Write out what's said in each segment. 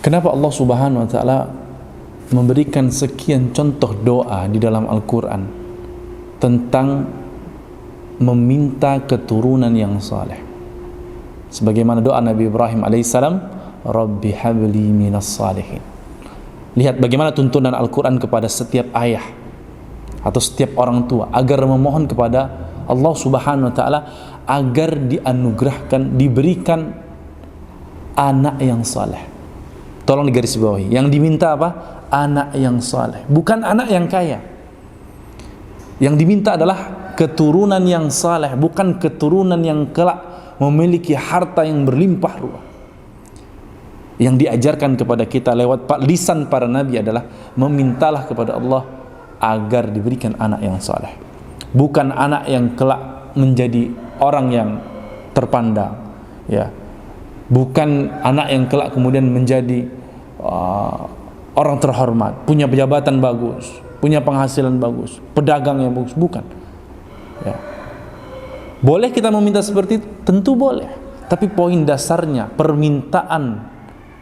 Kenapa Allah Subhanahu wa taala memberikan sekian contoh doa di dalam Al-Qur'an tentang meminta keturunan yang saleh? Sebagaimana doa Nabi Ibrahim alaihissalam, Rabbi habli minas salihin. Lihat bagaimana tuntunan Al-Quran kepada setiap ayah atau setiap orang tua agar memohon kepada Allah Subhanahu wa taala agar dianugerahkan, diberikan anak yang saleh. Tolong digarisbawahi, yang diminta apa? Anak yang saleh, bukan anak yang kaya. Yang diminta adalah keturunan yang saleh, bukan keturunan yang kelak memiliki harta yang berlimpah ruah. Yang diajarkan kepada kita lewat lisan para nabi adalah memintalah kepada Allah agar diberikan anak yang saleh, bukan anak yang kelak menjadi orang yang terpandang, ya, bukan anak yang kelak kemudian menjadi orang terhormat, punya jabatan bagus, punya penghasilan bagus, pedagang yang bagus, bukan. Ya. Boleh kita meminta seperti itu? Tentu boleh. Tapi poin dasarnya, permintaan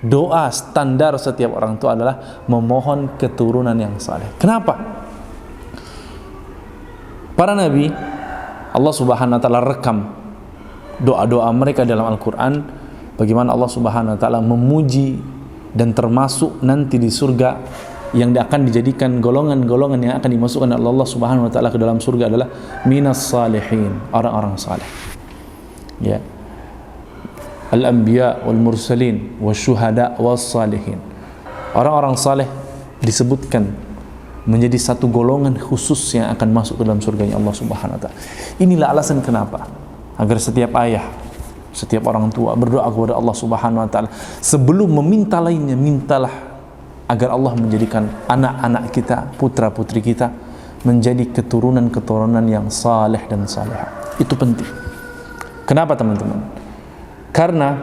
doa standar setiap orang tua adalah memohon keturunan yang saleh. Kenapa? Para nabi, Allah Subhanahu wa taala rekam doa-doa mereka dalam Al-Quran, bagaimana Allah Subhanahu wa taala memuji, dan termasuk nanti di surga yang akan dijadikan golongan-golongan yang akan dimasukkan oleh Allah Subhanahu wa taala ke dalam surga adalah minas salihin, orang-orang saleh. Ya. Al-anbiya wal mursalin wasyuhada was salihin. Orang-orang saleh disebutkan menjadi satu golongan khusus yang akan masuk ke dalam surganya Allah Subhanahu wa taala. Inilah alasan kenapa agar setiap ayah, setiap orang tua berdoa kepada Allah Subhanahu wa taala sebelum meminta lainnya, mintalah agar Allah menjadikan anak-anak kita, putra-putri kita menjadi keturunan-keturunan yang saleh dan salihah. Itu penting. Kenapa teman-teman? Karena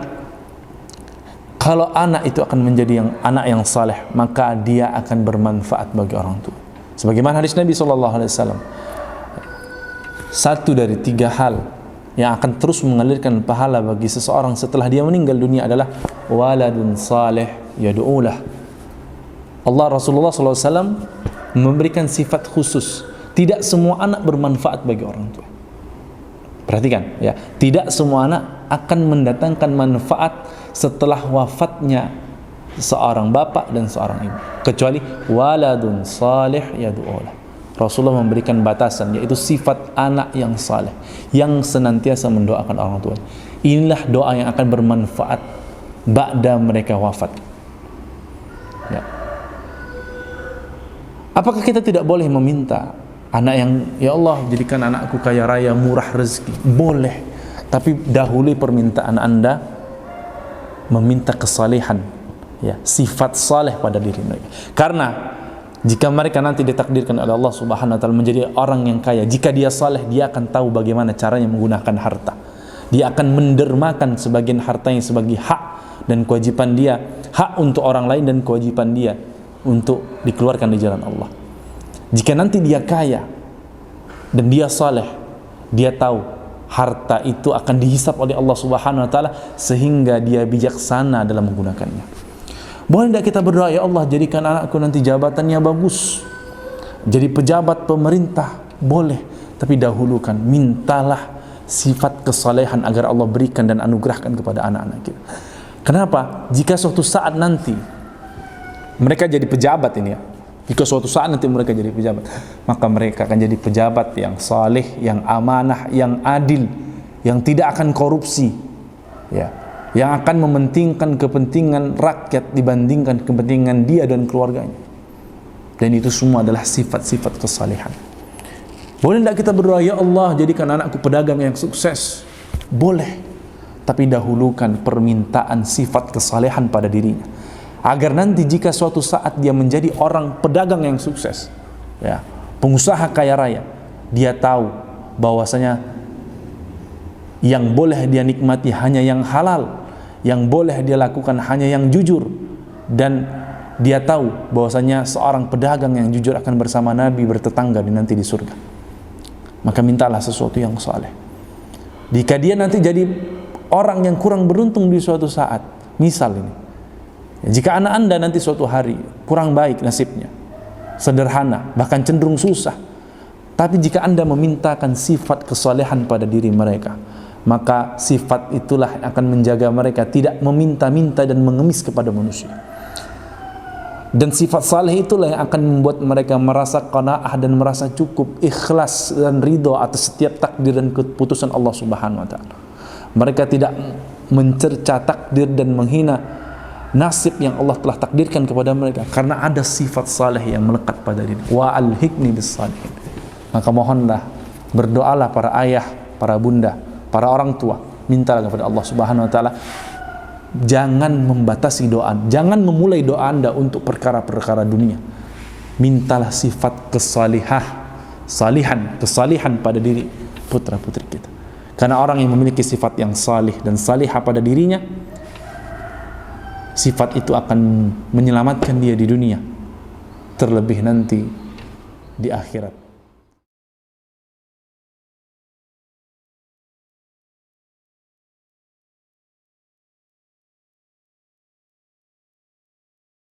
kalau anak itu akan menjadi anak yang saleh, maka dia akan bermanfaat bagi orang tua. Sebagaimana hadis Nabi SAW, satu dari 3 hal yang akan terus mengalirkan pahala bagi seseorang setelah dia meninggal dunia adalah waladun saleh yad'ulah. Allah, Rasulullah SAW memberikan sifat khusus. Tidak semua anak bermanfaat bagi orang tua. Perhatikan ya, tidak semua anak akan mendatangkan manfaat setelah wafatnya seorang bapak dan seorang ibu, kecuali waladun salih yad'ulah. Rasulullah memberikan batasan, yaitu sifat anak yang saleh yang senantiasa mendoakan orang tua. Inilah doa yang akan bermanfaat ba'da mereka wafat. Ya. Apakah kita tidak boleh meminta anak yang, ya Allah jadikan anakku kaya raya, murah rezeki? Boleh, tapi dahului permintaan Anda meminta kesalehan, ya, sifat saleh pada diri mereka. Karena jika mereka nanti ditakdirkan oleh Allah Subhanahu wa taala menjadi orang yang kaya, jika dia saleh, dia akan tahu bagaimana caranya menggunakan harta. Dia akan mendermakan sebagian hartanya sebagai hak dan kewajiban dia, hak untuk orang lain dan kewajiban dia untuk dikeluarkan di jalan Allah. Jika nanti dia kaya dan dia saleh, dia tahu harta itu akan dihisap oleh Allah Subhanahu wa taala sehingga dia bijaksana dalam menggunakannya. Boleh tidak kita berdoa, ya Allah jadikan anakku nanti jabatannya bagus, jadi pejabat pemerintah? Boleh, tapi dahulukan mintalah sifat kesalehan agar Allah berikan dan anugerahkan kepada anak-anak kita. Kenapa? Jika suatu saat nanti mereka jadi pejabat ini ya, jika suatu saat nanti mereka jadi pejabat, maka mereka akan jadi pejabat yang saleh, yang amanah, yang adil, yang tidak akan korupsi, ya, yang akan mementingkan kepentingan rakyat dibandingkan kepentingan dia dan keluarganya. Dan itu semua adalah sifat-sifat kesalehan. Boleh tidak kita berdoa, ya Allah jadikan anakku pedagang yang sukses? Boleh, tapi dahulukan permintaan sifat kesalehan pada dirinya, agar nanti jika suatu saat dia menjadi orang pedagang yang sukses, ya, pengusaha kaya raya, dia tahu bahwasanya yang boleh dia nikmati hanya yang halal, yang boleh dia lakukan hanya yang jujur, dan dia tahu bahwasanya seorang pedagang yang jujur akan bersama Nabi bertetangga nanti di surga. Maka mintalah sesuatu yang saleh. Jika dia nanti jadi orang yang kurang beruntung di suatu saat, misal ini, Jika anak Anda nanti suatu hari kurang baik nasibnya, sederhana, bahkan cenderung susah, tapi jika Anda memintakan sifat kesalehan pada diri mereka, maka sifat itulah yang akan menjaga mereka tidak meminta-minta dan mengemis kepada manusia. Dan sifat saleh itulah yang akan membuat mereka merasa qanaah dan merasa cukup, ikhlas dan ridho atas setiap takdir dan keputusan Allah Subhanahu wa taala. Mereka tidak mencerca takdir dan menghina nasib yang Allah telah takdirkan kepada mereka, karena ada sifat saleh yang melekat pada diri. Wa alhiqni bis salihin. Maka mohonlah, berdoalah para ayah, para bunda, para orang tua, mintalah kepada Allah Subhanahu wa taala. Jangan membatasi doa, jangan memulai doa Anda untuk perkara-perkara dunia. Mintalah sifat kesalihan pada diri putra-putri kita. Karena orang yang memiliki sifat yang salih dan salihah pada dirinya, sifat itu akan menyelamatkan dia di dunia, terlebih nanti di akhirat.